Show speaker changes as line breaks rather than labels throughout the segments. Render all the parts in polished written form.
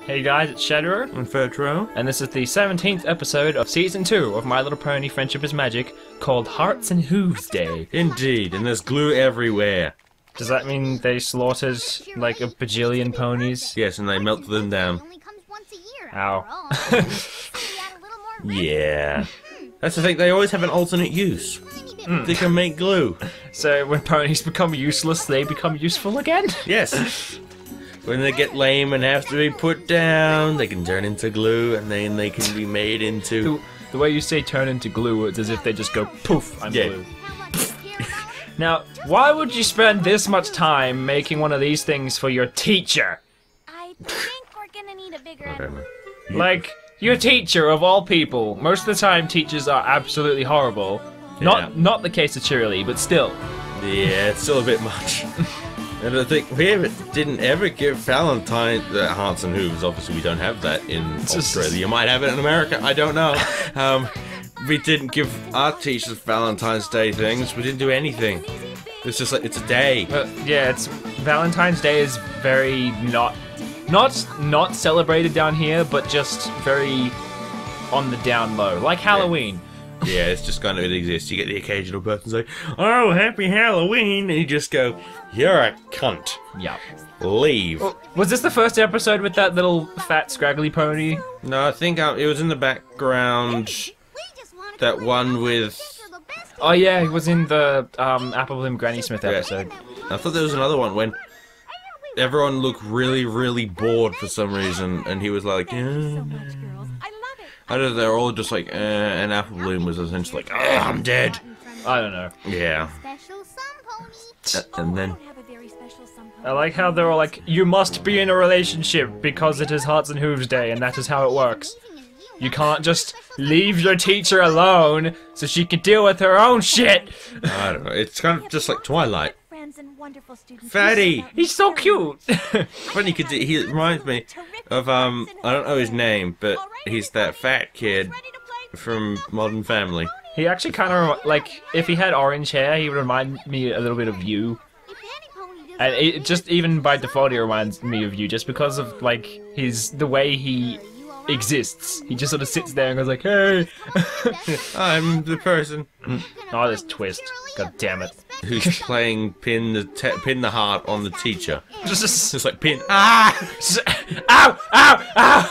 Hey guys, it's Shadrow
and Fertro,
and this is the 17th episode of Season 2 of My Little Pony Friendship is Magic, called Hearts and Hooves Day.
Indeed, and there's glue everywhere.
Does that mean they slaughtered like a bajillion ponies?
Yes, and they melted them down.
Ow.
Yeah. That's the thing, they always have an alternate use. They can make glue.
So when ponies become useless, they become useful again?
Yes. When they get lame and have to be put down, they can turn into glue, and then they can be made into...
The way you say turn into glue, it's as if they just go, poof, I'm glue. Now, why would you spend this much time making one of these things for your teacher?
I think we're gonna need a bigger one.
Like, your teacher, of all people. Most of the time, teachers are absolutely horrible.
Yeah.
Not the case of Cheerilee, but still.
Yeah, it's still a bit much. And I think we didn't ever give Valentine Hearts and Hooves. Obviously, we don't have that in Australia. You might have it in America. I don't know. We didn't give our teachers Valentine's Day things. We didn't do anything. It's just like it's a day.
Yeah, it's Valentine's Day is very not celebrated down here, but just very on the down low, like Halloween.
Yeah, it's just kind of, it exists. You get the occasional person say, "Oh, happy Halloween," and you just go, "You're a cunt."
Yeah.
Leave.
Well, was this the first episode with that little fat scraggly pony?
No, I think it was in the background. That one with...
Oh yeah, he was in the Applebloom Granny Smith episode.
I thought there was another one when everyone looked really, really bored for some reason, and he was like, yeah. I don't know, they're all just like, and Applebloom was essentially like, oh, I'm dead.
I don't know.
Yeah. And then...
I like how they're all like, you must be in a relationship because it is Hearts and Hooves Day and that is how it works. You can't just leave your teacher alone so she can deal with her own shit.
I don't know, it's kind of just like Twilight. Fatty!
He's so cute!
Funny, he reminds me of, I don't know his name, but he's that fat kid from Modern Family.
He actually kind of, like, if he had orange hair, he would remind me a little bit of you. And it just, even by default, he reminds me of you, just because of, like, the way he exists. He just sort of sits there and goes like, hey!
I'm the person.
Oh, this twist. God damn it.
Who's playing pin the heart on the teacher.
Just
like pin. Ah!
Ow! Ow! Ow!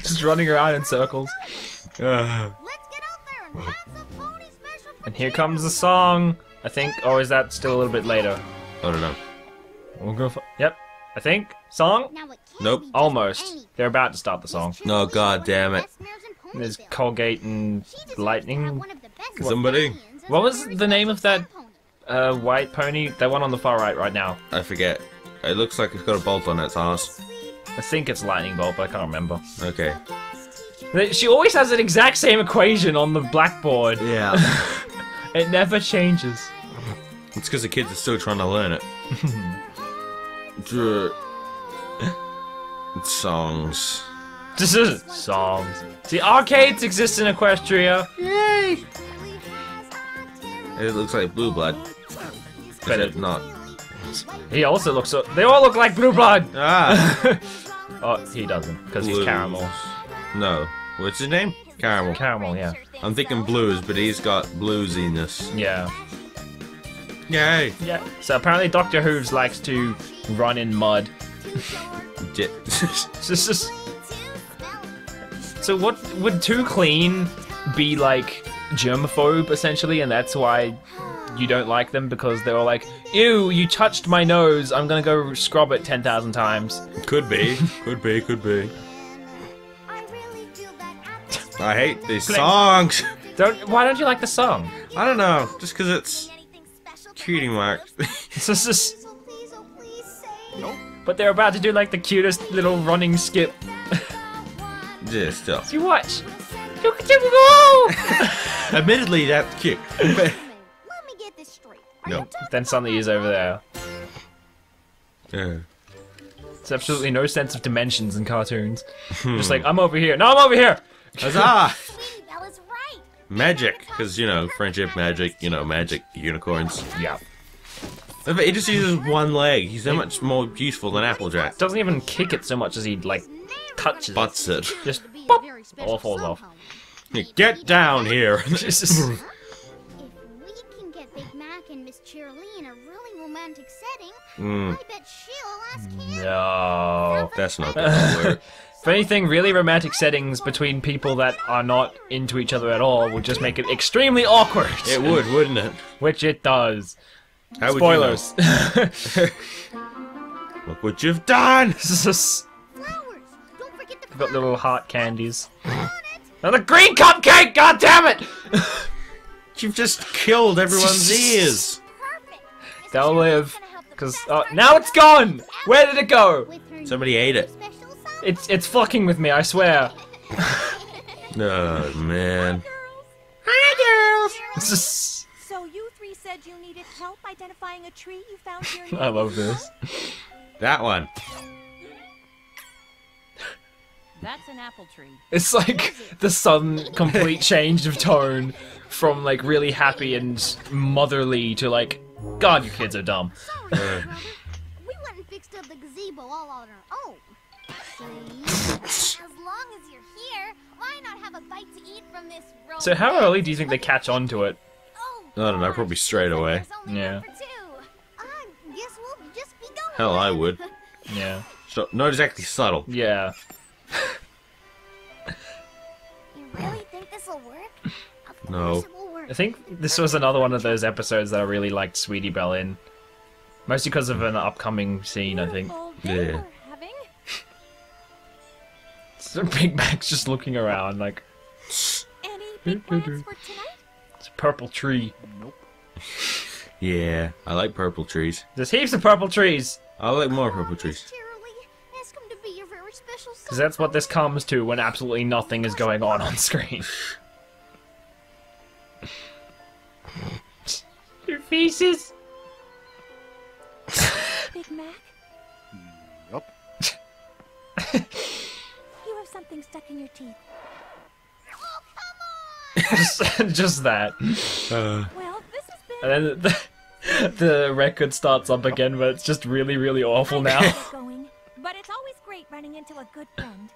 Just running around in circles. And here comes the song. I think, or is that still a little bit later?
I don't know.
We'll go for, yep. I think. Song?
Nope.
Almost. They're about to start the song.
No, god damn it.
There's Colgate and Lightning.
Somebody?
What was the name of that white pony? That one on the far right now.
I forget. It looks like it's got a bolt on its ass.
I think it's Lightning Bolt, but I can't remember.
Okay.
She always has an exact same equation on the blackboard.
Yeah.
It never changes.
It's because the kids are still trying to learn it. Songs.
This is songs. See, arcades exist in Equestria.
Yay! It looks like Blue Blood. But it's not.
He also looks so. They all look like Blue Blood!
Ah!
Oh, he doesn't, because he's Caramel.
No. What's his name? Caramel.
Caramel, yeah.
I'm thinking blues, but he's got bluesiness.
Yeah.
Yay!
Yeah. So apparently Dr. Hooves likes to run in mud. So what would Too Clean be like germaphobe essentially, and that's why you don't like them, because they're all like, ew, you touched my nose, I'm gonna go scrub it 10,000 times.
Could be. Could be. Could be. I hate these songs.
Why don't you like the song?
I don't know. Just because it's cutie mark.
But they're about to do like the cutest little running skip.
Yeah, still.
You watch. Go!
Admittedly, that's cute. But...
No.
Then suddenly he's over there.
Yeah.
There's absolutely no sense of dimensions in cartoons. Just like, I'm over here. No, I'm over here!
Huzzah!
Sweetie Bella's right.
Magic, because, you know, friendship, magic, you know, magic, unicorns.
Yeah.
But he just uses one leg. He's so much more useful than Applejack.
Doesn't even kick it so much as he like touches
Butts it.
Just pop, all falls off.
Get down here.
If we can get Big Mac and Miss Cheerilee in a really romantic setting, I bet she'll ask him.
No.
That's not gonna work.
If anything, really romantic settings between people that are not into each other at all would just make it extremely awkward.
It would, wouldn't it?
Which it does.
How would
Spoilers.
you know? Look what you've done!
Flowers. Don't forget the
We've got little heart candies.
on it.
Another green cupcake! God damn it!
You've just killed everyone's ears.
Perfect. Miss
They'll
Cheerilee's
live.
gonna help the
Because
best
now it's gone! Where did it go?
with her
Somebody ate it.
special sauce.
It's fucking with me, I swear.
Oh, man.
Hi, girls!
So you three said you needed help identifying a tree you found here in
I love this.
That one.
That's an apple tree.
It's like the sudden complete change of tone from like really happy and motherly to like, God, you kids are dumb.
Sorry, brother. We went and fixed up the gazebo all on our own. See? As long as you're here, why not have a bite to eat from this roll?
So how early do you think they catch on to it?
Oh,
I don't know, probably straight away.
there's only
Yeah.
room for two. I guess we'll just be going.
Hell, I would.
Yeah.
So, not exactly subtle.
Yeah.
You really think this will work? Of
No.
course it will work.
I think this was another one of those episodes that I really liked Sweetie Belle in. Mostly because of an upcoming scene, I think.
Beautiful
Yeah.
day we're having.
So Big Mac's just looking around like,
Any big plans for tonight?
it's a purple tree.
Yeah, I like purple trees.
There's heaps of purple trees!
I like more purple trees.
Cheerilee, ask him to be your very special son.
Because that's what this comes to when absolutely nothing is going on screen. Your faces!
Big Mac?
Yup.
You have something stuck in your teeth.
Just that.
Well, this has been
And then the record starts up again, but it's just really, really awful now.
going, but it's always great running into a good friend.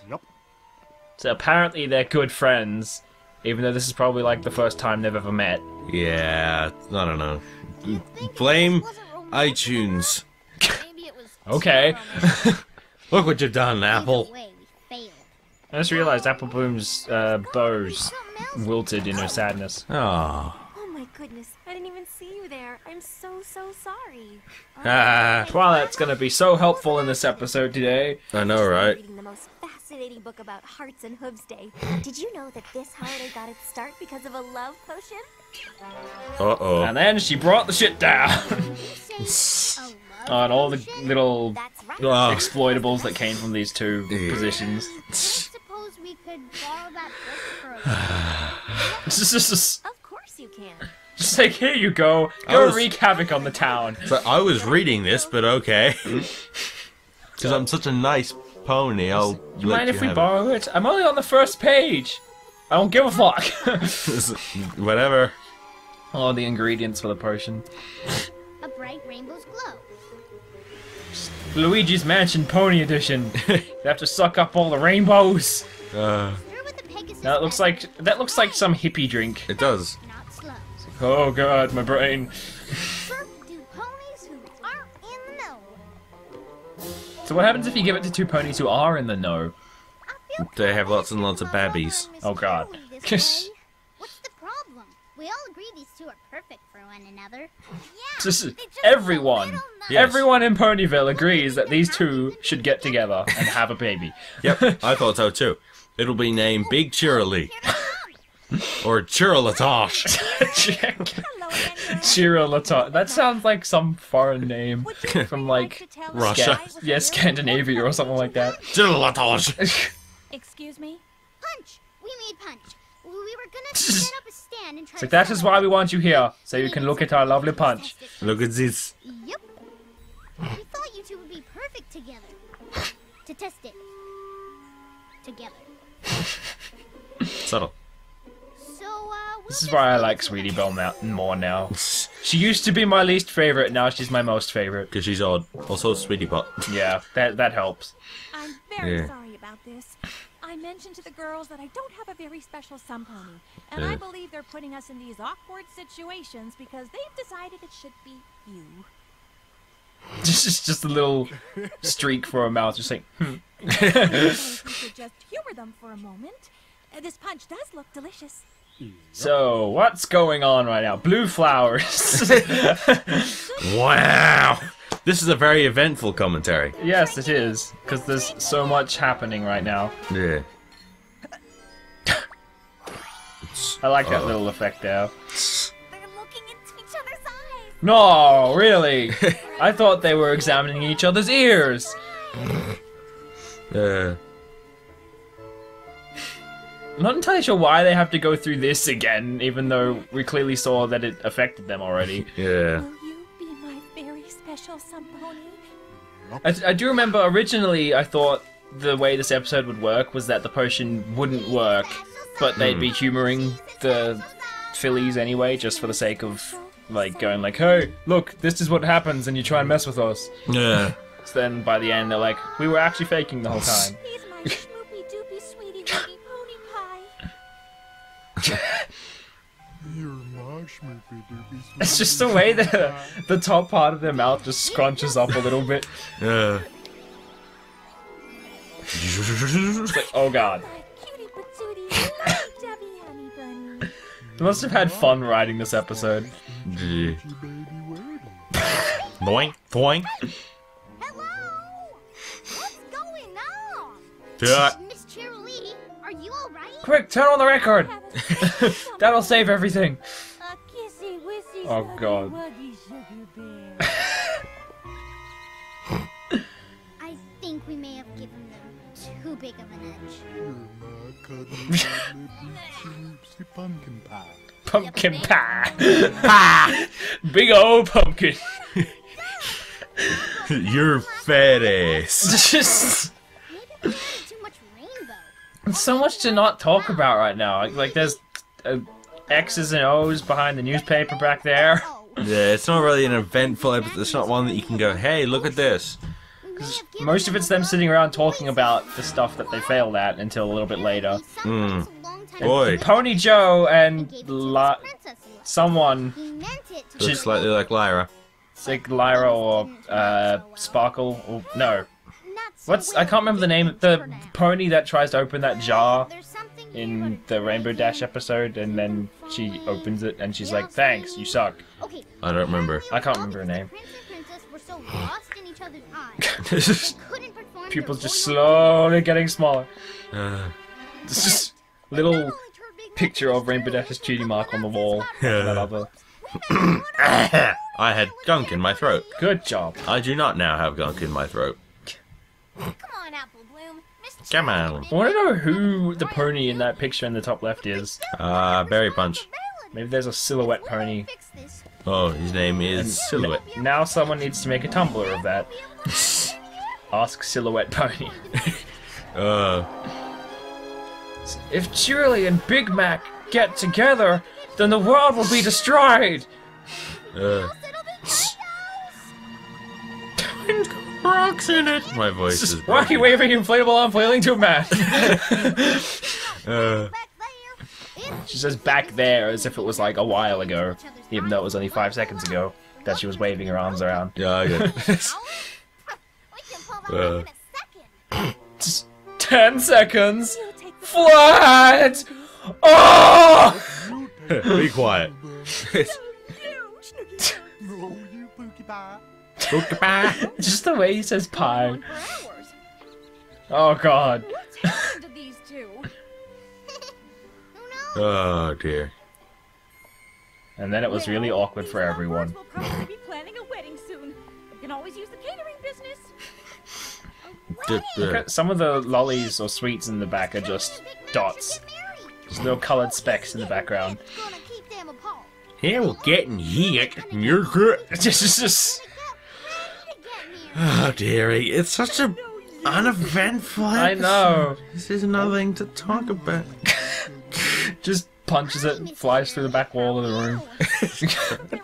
Yup.
So apparently they're good friends, even though this is probably like the first time they've ever met.
Yeah, I don't know. Blame iTunes.
Maybe it was
Okay.
Look what you've done,
Either
Apple.
way, we failed.
I just realized Apple Bloom's bows wilted in her sadness.
Oh.
Oh my goodness, I didn't even see you there. I'm so sorry.
Ah,
Twilight's gonna be so helpful in this episode today.
I know, right?
Reading the most fascinating book about hearts and hooves day. Did you know that this holiday got its start because of a love potion?
Uh-oh.
And then she brought the shit down
Oh,
on all the little
That's right.
Oh.
exploitables that came from these two positions.
suppose we could borrow that book for a
Just
Of course you can.
like, here you go.
I
Go
was-
wreak havoc on the town.
So I was reading this, but okay. Because I'm such a nice pony, I'll
Do you mind if we
have
borrow it? I'm only on the first page. I don't give a fuck.
it. Whatever.
Oh, the ingredients for the potion.
a bright rainbow's glow.
Luigi's Mansion Pony Edition. They have to suck up all the rainbows.
Stir with the Pegasus
That looks like some hippie drink.
It does.
not slow.
Oh god, my brain.
Chirp do ponies who aren't in the know.
So what happens if you give it to two ponies who are in the know?
I feel
They have lots and
like
lots of
my mother
babbies.
and Miss
Oh, God.
Cheerilee this way. What's the problem? We all agree these two are perfect for one another. Yeah,
Just
they just
everyone.
a little nuts.
Yes.
Everyone in Ponyville agrees that these two should get together and have a baby.
Yep, I thought so too. It'll be named Big Cheerilee. Or Cheerilatage.
Hello again, Noah.
Chirolata. That sounds like some foreign name
Would you
from
three
like
to tell us
Russia.
why it was a
yeah,
really
Scandinavia or something like that.
Cheerilatage.
Excuse me?
Punch! We made punch. We were gonna set up a stand and try
So
to
that
sell
is
it.
why we want you here, so you can look at our lovely punch.
Look at this.
Yep. We thought you two would be perfect together. To test it. Together.
Subtle.
So, we'll
This is
just
why I
leave
like
it to
Sweetie
them.
Belle more now. She used to be my least favorite, now she's my most favorite.
Because she's odd. Also, Sweetie Pot.
Yeah, that helps.
I'm very
Yeah.
sorry about this. I mentioned to the girls that I don't have a very special sun pony, and I believe they're putting us in these awkward situations because they've decided it should be you.
Just a little streak for her mouth, just like,
We should just humor them for a moment. This punch does look delicious.
So, what's going on right now? Blue flowers.
Wow! This is a very eventful commentary.
Yes, it is, because there's so much happening right now.
Yeah.
I like that little effect there.
They're looking into each other's eyes.
No, really? I thought they were examining each other's ears. I'm not entirely sure why they have to go through this again, even though we clearly saw that it affected them already.
Yeah.
Will you be my very special sun pony?
I do remember originally I thought the way this episode would work was that the potion wouldn't work, but they'd be humoring the fillies anyway, just for the sake of like going like, hey, look, this is what happens and you try and mess with us.
Yeah.
So then by the end they're like, we were actually faking the whole time.
He's my schmoopy doopy sweetie weetie pony pie.
You're my schmoopy doopy
It's just the way that the top part of their mouth just scrunches up a little bit.
Yeah.
It's like, oh god.
My cutie patootie lovey-dovey honey bunny.
They must have had fun writing this episode.
Yeah.
baby word.
Boing, boing.
Hello! What's going on?
Yeah.
Miss Cheerilee, are you alright?
Quick, turn on the record!
Have
That'll save everything.
a kissy wissy
Oh,
snuggy
God.
wuggy sugar bear.
I think we may have given them too big of an edge.
You're my cuddly, cuddly, boopsy pumpkin pie.
Pumpkin pie. Pie. Big old pumpkin.
Your fat ass.
Just
Maybe we added too much rainbow.
so much to not talk about right now. Like there's X's and O's behind the newspaper back there.
Oh,
Yeah, it's not really an eventful episode. It's not one that you can go, hey, look at this.
we may have given
Most of it's them sitting around talking about the stuff that they failed at until a little bit later.
Boy.
Pony Joe and someone,
He meant it to
Looks slightly like Lyra.
it's like Lyra or Sparkle, or no. I can't remember the name. The pony that tries to open that jar in the Rainbow Dash episode, and then she opens it and she's like, thanks, you suck.
Okay,
I don't remember.
I can't remember her name.
Prince and princess were so lost in each other's eyes. They couldn't perform
Pupils
their
just
royal
slowly getting smaller.
Uh,
It's just little picture of Rainbow Dash's cutie mark on the wall. That other.
I had gunk in my throat.
Good job.
I do not now have gunk in my throat.
Come on, Apple Bloom. Mr.
Come on.
I want to know who the pony in that picture in the top left is.
Berry Punch.
Maybe there's a silhouette pony.
Fix this.
Oh, his name is Silhouette.
Now someone needs to make a Tumblr of that. Ask Silhouette Pony. If Cheerilee and Big Mac get together, then the world will be destroyed!
Rocks in it. My voice is
Wacky waving inflatable arm flailing to a man.
Uh,
Back there.
She says back there as if it was like a while ago, even though it was only 5 seconds ago that she was waving her arms around.
yeah, I get it.
We can pull them in a second.
Just 10 seconds. Flat! Oh!
Be quiet.
No, you pookie pie.
Goodbye.
Just the way he says pie.
On for hours.
Oh god.
What's happened to these two?
Who knows?
Oh dear.
And then it was really awkward for everyone.
We'll probably be planning a wedding soon. We can always use the catering business.
Look at some of the lollies or sweets in the back are just dots. Just little coloured specks in the background.
It's gonna keep them apart.
Hell, getting hit. You're good.
Just
Oh dearie, it's such a uneventful episode.
I know.
This is nothing to talk about.
Just punches it, and flies through the back wall of the room.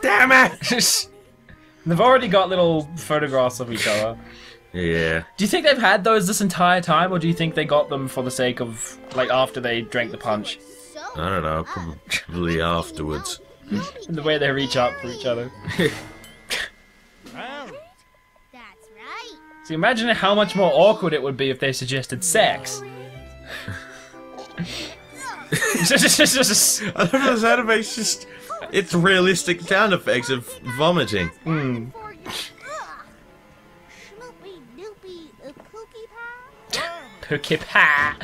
Damn it!
They've already got little photographs of each other.
Yeah.
Do you think they've had those this entire time, or do you think they got them for the sake of, like, after they drank the punch?
I don't know, probably afterwards.
The way they reach up for each other.
That's right.
So imagine how much more awkward it would be if they suggested sex.
I don't know, this anime's just... It's realistic sound effects of vomiting.
Mm.
Schmoopy doopy kookie pie.
Cookie pie.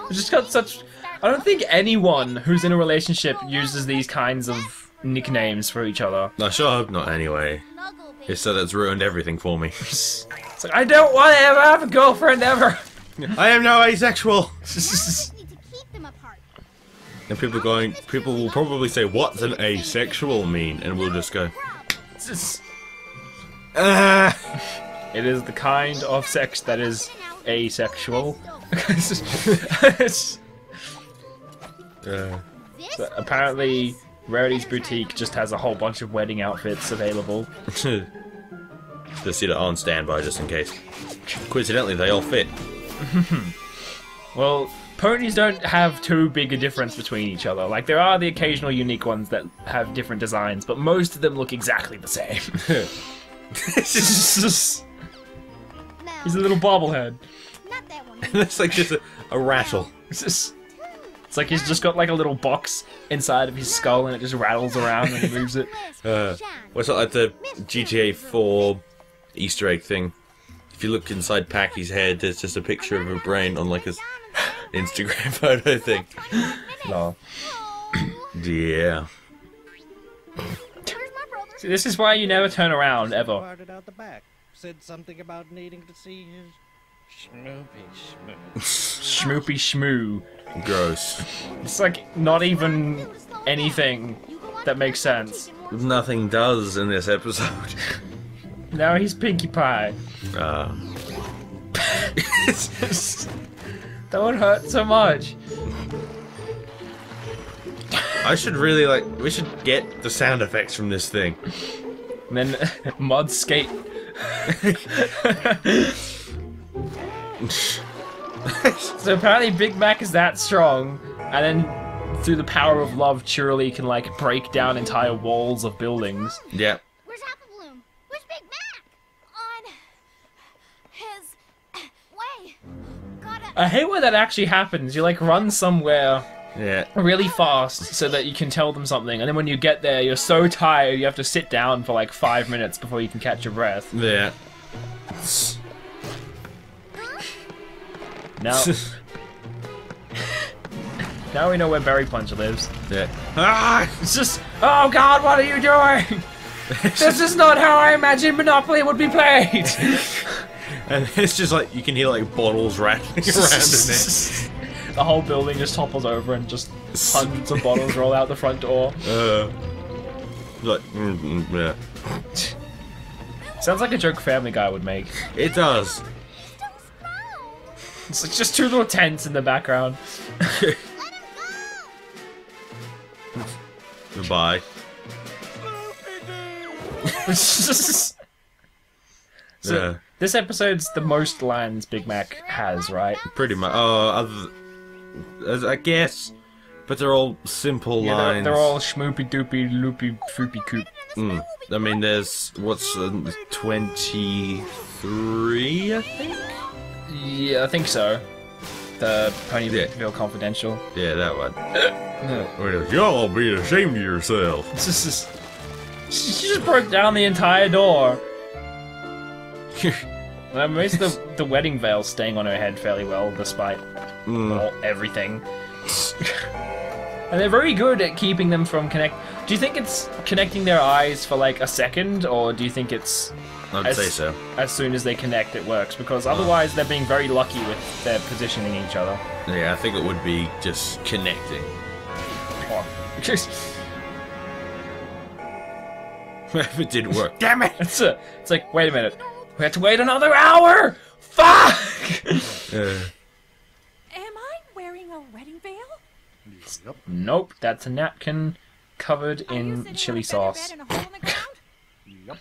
It's just got such... I don't think anyone who's in a relationship uses these kinds of nicknames for each other.
I sure hope not anyway. It's so that's ruined everything for me.
It's like, I don't want to ever have a girlfriend ever.
I am now asexual!
Need to keep them apart.
And people will probably say, what's an asexual mean? And we'll just go,
It is the kind of sex that is asexual. So apparently, Rarity's Boutique just has a whole bunch of wedding outfits available.
Just sit it on standby just in case. Coincidentally, they all fit.
Well, ponies don't have too big a difference between each other. Like, there are the occasional unique ones that have different designs, but most of them look exactly the same. He's a little bobblehead.
Not that one.
It's like just a rattle.
It's like he's just got like a little box inside of his skull and it just rattles around and he moves it.
What's it like the GTA 4 Easter egg thing? If you look inside Packy's head, there's just a picture of a brain on like his Instagram photo thing.
No.
Yeah.
See, this is why you never turn around, ever.
Parted out the back. Said something about needing to see his schmoopy schmoo.
Schmoopy schmoo.
Gross.
It's like not even anything that makes sense.
Nothing does in this episode.
Now he's Pinkie Pie. That would hurt so much.
I should really we should get the sound effects from this thing.
And then Mud skate. So apparently Big Mac is that strong, and then through the power of love, Cheerilee can like break down entire walls of buildings.
Yeah.
Where's Apple Bloom? Where's Big Mac? On his way. Gotta.
I hate when that actually happens. You like run somewhere
Yeah.
really fast so that you can tell them something, and then when you get there, you're so tired you have to sit down for like 5 minutes before you can catch your breath.
Yeah.
Now, now we know where Berry Puncher lives.
Yeah. Ah!
It's just, oh God, what are you doing? This is not how I imagined Monopoly would be played.
And it's just like you can hear like bottles rattling around in there.
The whole building just topples over and just hundreds of bottles roll out the front door.
Yeah.
Sounds like a joke Family Guy would make.
It does.
It's like just two little tents in the background.
Goodbye.
So, this episode's the most lines Big Mac has, right?
Pretty much. I guess. But they're all simple
Yeah,
lines.
they're all schmoopy doopy loopy foopy coop.
I mean, there's what's 23, I think.
Yeah, I think so. The Ponyville Confidential.
Yeah, that one.
No.
Where it was, y'all be ashamed of yourself.
It's just, she just broke down the entire door. Most of the wedding veil's staying on her head fairly well, despite everything. And they're very good at keeping them from connect. Do you think it's connecting their eyes for like a second, or do you think it's...
I'd say so.
As soon as they connect, it works, because otherwise they're being very lucky with their positioning each other.
Yeah, I think it would be just connecting. If it didn't work. Damn it!
It's like, wait a minute. We have to wait another hour! Fuck!
Am I wearing a wedding veil?
Yep.
Nope, that's a napkin covered in chili sauce.
Yep.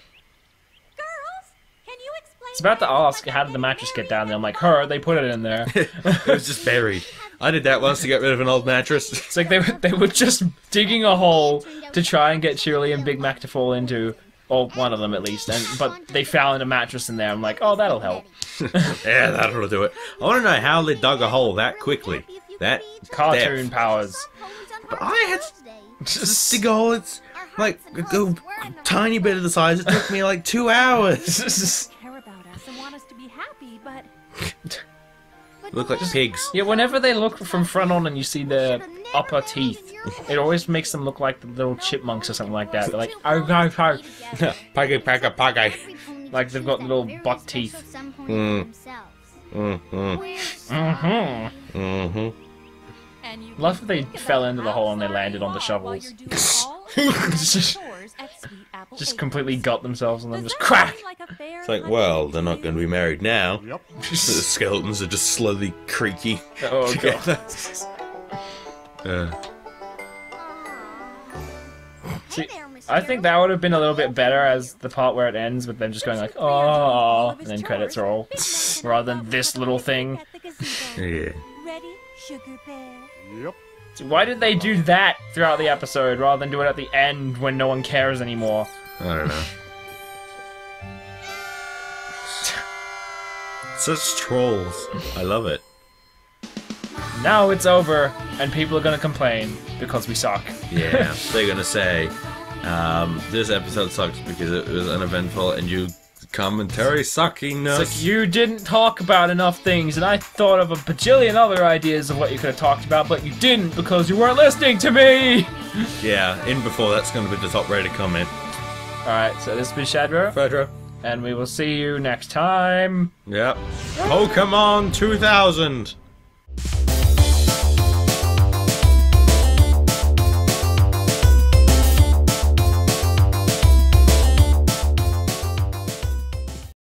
It's about to ask, how did the mattress get down there? I'm like, they put it in there.
It was just buried. I did that once to get rid of an old mattress.
It's like they were just digging a hole to try and get Shirley and Big Mac to fall into, or one of them at least. But they found a mattress in there. I'm like, oh, that'll help.
Yeah, that'll do it. I want to know how they dug a hole that quickly. That
Cartoon
depth.
powers.
But I had just dig a hole. It's like a tiny bit of the size. It took me like 2 hours.
Care about us and want us to be happy, but
Look like pigs.
Yeah, whenever they look from front on and you see their upper teeth, it always makes them look like the little chipmunks or something like that. They're like, oh,
Paggy, paggy, paggy.
like they've got little buck teeth. Love if they fell into the hole and they landed on the shovels. Just completely got themselves and then just crack!
It's like, well, they're not going to be married now.
Yep.
The skeletons are just slowly creaky
Oh, God.
together.
See, I think that would have been a little bit better as the part where it ends with them just going like, oh, and then credits roll, rather than this little thing.
Yeah.
Ready, sugar bear?
Yep.
So why did they do that throughout the episode rather than do it at the end when no one cares anymore?
I don't know. Such trolls. I love it.
Now it's over, and people are gonna complain because we suck.
Yeah, they're gonna say, this episode sucks because it was uneventful and you commentary suckiness.
It's like, you didn't talk about enough things, and I thought of a bajillion other ideas of what you could have talked about, but you didn't because you weren't listening to me!
Yeah, in before that's gonna be the top rated comment.
Alright, so this has been Shadrow,
Fertro.
and we will see you next time.
Yep. Pokemon 2000!